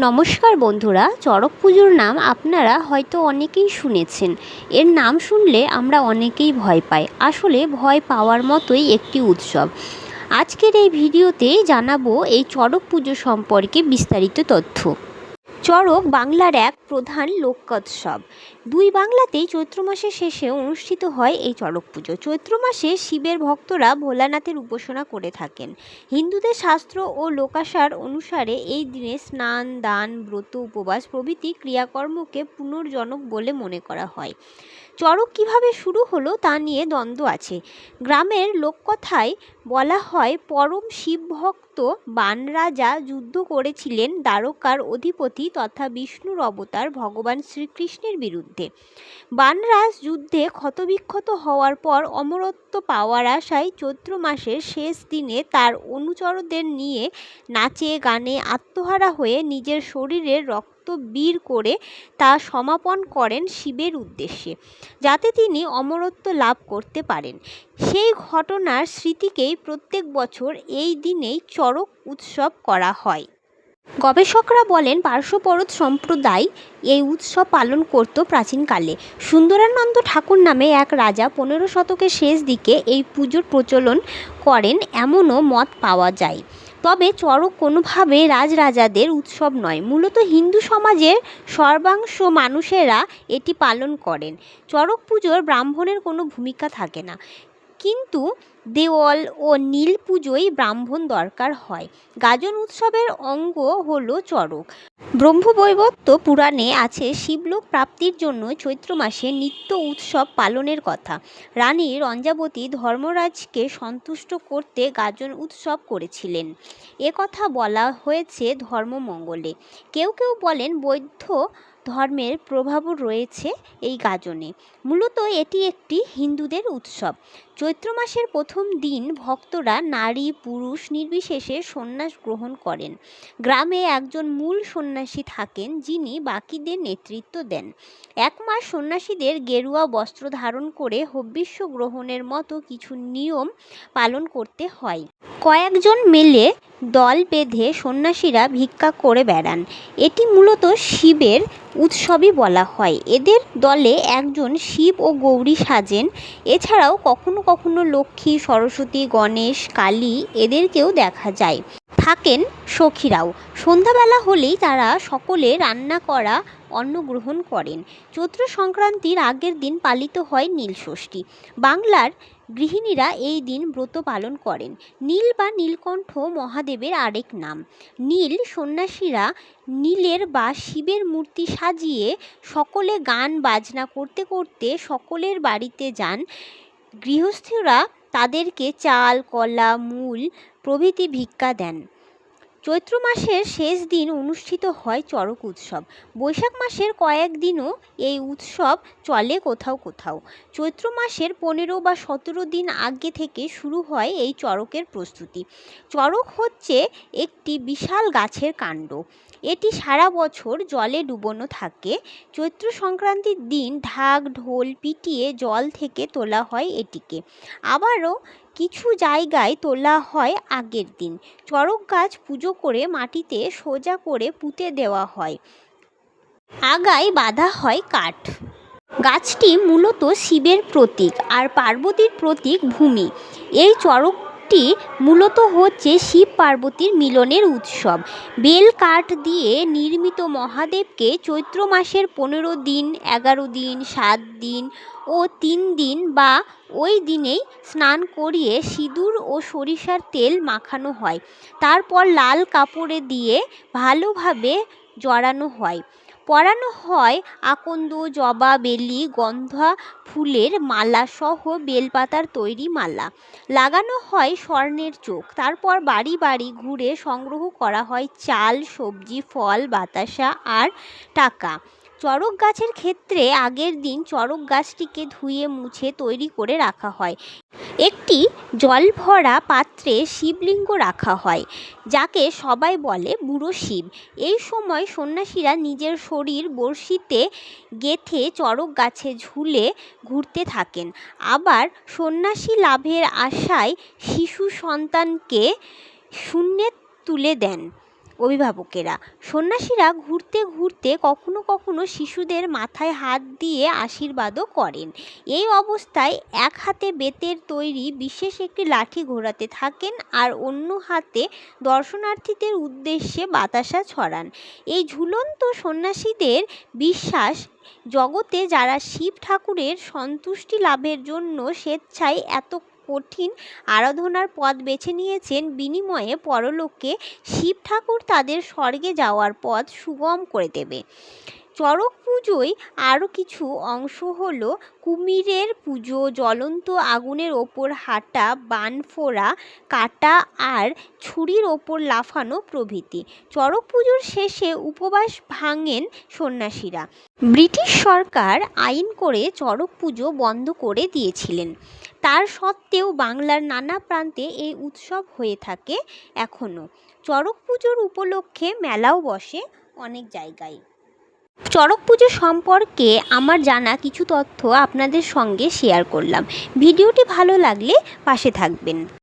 নমস্কার বন্ধুরা, চড়ক পুজোর নাম আপনারা হয়তো অনেকেই শুনেছেন। এর নাম শুনলে আমরা অনেকেই ভয় পাই। আসলে ভয় পাওয়ার মতোই একটি উৎসব। আজকের এই ভিডিওতে জানাবো এই চড়ক পুজো সম্পর্কে বিস্তারিত তথ্য। চড়ক বাংলার এক প্রধান লোকোৎসব। দুই বাংলাতেই চৈত্র মাসের শেষে অনুষ্ঠিত হয় এই চড়ক পুজো। চৈত্র মাসে শিবের ভক্তরা ভোলানাথের উপাসনা করে থাকেন। হিন্দুদের শাস্ত্র ও লোকাচার অনুসারে এই দিনে স্নান, দান, ব্রত, উপবাস প্রভৃতি ক্রিয়াকর্মকে পুনর্জনক বলে মনে করা হয়। চড়ক কীভাবে শুরু হলো তা নিয়ে দ্বন্দ্ব আছে। গ্রামের লোককথায় বলা হয়, পরম শিবভক্ত বান রাজা যুদ্ধ করেছিলেন দ্বারকার অধিপতি তথা বিষ্ণুর অবতার ভগবান শ্রীকৃষ্ণের বিরুদ্ধে। বানরাজ যুদ্ধে ক্ষতবিক্ষত হওয়ার পর অমরত্ব পাওয়ার আশায় চৈত্র মাসের শেষ দিনে তার অনুচরদের নিয়ে নাচে গানে আত্মহারা হয়ে নিজের শরীরের রক্ত বীর করে তা সমাপন করেন শিবের উদ্দেশ্যে, যাতে তিনি অমরত্ব লাভ করতে পারেন। সেই ঘটনার স্মৃতিকেই প্রত্যেক বছর এই দিনেই চড়ক উৎসব করা হয়। গবেষকরা বলেন, পার্শ্বপরত সম্প্রদায় এই উৎসব পালন করত প্রাচীনকালে। সুন্দরানন্দ ঠাকুর নামে এক রাজা 15 শতকের শেষ দিকে এই পুজোর প্রচলন করেন এমনও মত পাওয়া যায়। তবে চড়ক কোনোভাবে রাজরাজাদের উৎসব নয়, মূলত হিন্দু সমাজের সর্বাংশ মানুষেরা এটি পালন করেন। চড়ক পুজোর ব্রাহ্মণের কোনো ভূমিকা থাকে না, কিন্তু দেওয়াল ও নীল পুজোয় ব্রাহ্মণ দরকার হয়। গাজন উৎসবের অঙ্গ হল চড়ক। ব্রহ্মবৈবর্ত পুরাণে আছে, শিবলোক প্রাপ্তির জন্য চৈত্র মাসে নিত্য উৎসব পালনের কথা। রানী রঞ্জাবতী ধর্মরাজকে সন্তুষ্ট করতে গাজন উৎসব করেছিলেন, কথা বলা হয়েছে ধর্মমঙ্গলে। কেউ কেউ বলেন, বৌদ্ধ ধর্মের প্রভাবও রয়েছে এই গাজনে। মূলত এটি একটি হিন্দুদের উৎসব। চৈত্র মাসের প্রথম দিন ভক্তরা নারী পুরুষ নির্বিশেষে সন্ন্যাস গ্রহণ করেন। গ্রামে একজন মূল সন্ন্যাসী থাকেন, যিনি বাকিদের নেতৃত্ব দেন। এক মাস সন্ন্যাসীদের গেরুয়া বস্ত্র ধারণ করে হবিষ্য গ্রহণের মতো কিছু নিয়ম পালন করতে হয়। কয়েকজন মিলে দল বেঁধে সন্ন্যাসীরা ভিক্ষা করে বেড়ান। এটি মূলত শিবের উৎসবই বলা হয়। এদের দলে একজন শিব ও গৌরী সাজেন। এছাড়াও কখনো কখনো লক্ষ্মী, সরস্বতী, গণেশ, কালী এদেরকেও দেখা যায়। থাকেন সখীরাও। সন্ধ্যাবেলা হলেই তারা সকলে রান্না করা অন্ন গ্রহণ করেন। চৈত্র সংক্রান্তির আগের দিন পালিত হয় নীলষষ্ঠী। বাংলার গৃহিণীরা এই দিন ব্রত পালন করেন। নীল বা নীলকণ্ঠ মহাদেবের আরেক নাম। নীল সন্ন্যাসীরা নীলের বা শিবের মূর্তি সাজিয়ে সকলে গান বাজনা করতে করতে সকলের বাড়িতে যান। গৃহস্থরা তাদেরকে চাল, কলা, মূল প্রভৃতি ভিক্ষা দেন। চৈত্র মাসের শেষ দিন অনুষ্ঠিত হয় চড়ক উৎসব। বৈশাখ মাসের কয়েকদিনও এই উৎসব চলে কোথাও কোথাও। চৈত্র মাসের 15 বা 17 দিন আগে থেকে শুরু হয় এই চড়কের প্রস্তুতি। চড়ক হচ্ছে একটি বিশাল গাছের কাণ্ড। এটি সারা বছর জলে ডুবোনো থাকে। চৈত্র সংক্রান্তির দিন ঢাক ঢোল পিটিয়ে জল থেকে তোলা হয় এটিকে। আবারও কিছু জায়গায় তোলা হয় আগের দিন। চড়ক গাছ পুজো করে মাটিতে সোজা করে পুঁতে দেওয়া হয়। আগায় বাঁধা হয় কাঠ। গাছটি মূলত শিবের প্রতীক আর পার্বতীর প্রতীক ভূমি। এই চড়কটি মূলত হচ্ছে শিব পার্বতীর মিলনের উৎসব। বেল কাঠ দিয়ে নির্মিত মহাদেবকে চৈত্র মাসের 15 দিন, 11 দিন, 7 দিন ও 3 দিন বা ওই দিনেই স্নান করিয়ে সিঁদুর ও সরিষার তেল মাখানো হয়। তারপর লাল কাপড়ে দিয়ে ভালোভাবে জড়ানো হয়। পরানো হয় আকন্দ, জবা, বেলি, গন্ধা ফুলের মালা সহ বেলপাতার তৈরি মালা। লাগানো হয় স্বর্ণের চোখ। তারপর বাড়ি বাড়ি ঘুরে সংগ্রহ করা হয় চাল, সবজি, ফল, বাতাসা আর টাকা। চড়ক গাছের ক্ষেত্রে আগের দিন চড়ক গাছটিকে ধুয়ে মুছে তৈরি করে রাখা হয়। একটি জল ভরা পাত্রে শিবলিঙ্গ রাখা হয়, যাকে সবাই বলে বুড়ো শিব। এই সময় সন্ন্যাসীরা নিজের শরীর বড়শিতে গেঁথে চড়ক গাছে ঝুলে ঘুরতে থাকেন। আবার সন্ন্যাসী লাভের আশায় শিশু সন্তানকে শূন্যে তুলে দেন। অভিভাবকেরা। সন্ন্যাসীরা ঘুরতে ঘুরতে কখনো কখনো শিশুদের মাথায় হাত দিয়ে আশীর্বাদও করেন। এই অবস্থায় এক হাতে বেতের তৈরি বিশেষ একটি লাঠি ঘোরাতে থাকেন আর অন্য হাতে দর্শনার্থীদের উদ্দেশ্যে বাতাসা ছড়ান। এই ঝুলন্ত সন্ন্যাসীদের বিশ্বাস, জগতে যারা শিব ঠাকুরের সন্তুষ্টি লাভের জন্য স্বেচ্ছায় এত কঠিন আরাধনার পথ বেছে নিয়েছেন, বিনিময়ে পরলোকে শিব ঠাকুর তাদের স্বর্গে যাওয়ার পথ সুগম করে দেবে। চড়ক পুজোয় আরও কিছু অংশ হলো কুমিরের পুজো, জ্বলন্ত আগুনের ওপর হাঁটা, বান ফোড়া, কাটা আর ছুরির ওপর লাফানো প্রভৃতি। চড়ক পুজোর শেষে উপবাস ভাঙেন সন্ন্যাসীরা। ব্রিটিশ সরকার আইন করে চড়ক পুজো বন্ধ করে দিয়েছিলেন। তার সত্ত্বেও বাংলার নানা প্রান্তে এই উৎসব হয়ে থাকে এখনও। চড়ক পুজোর উপলক্ষে মেলাও বসে অনেক জায়গায়। চড়ক পুজো সম্পর্কে আমার জানা কিছু তথ্য আপনাদের সঙ্গে শেয়ার করলাম। ভিডিওটি ভালো লাগলে পাশে থাকবেন।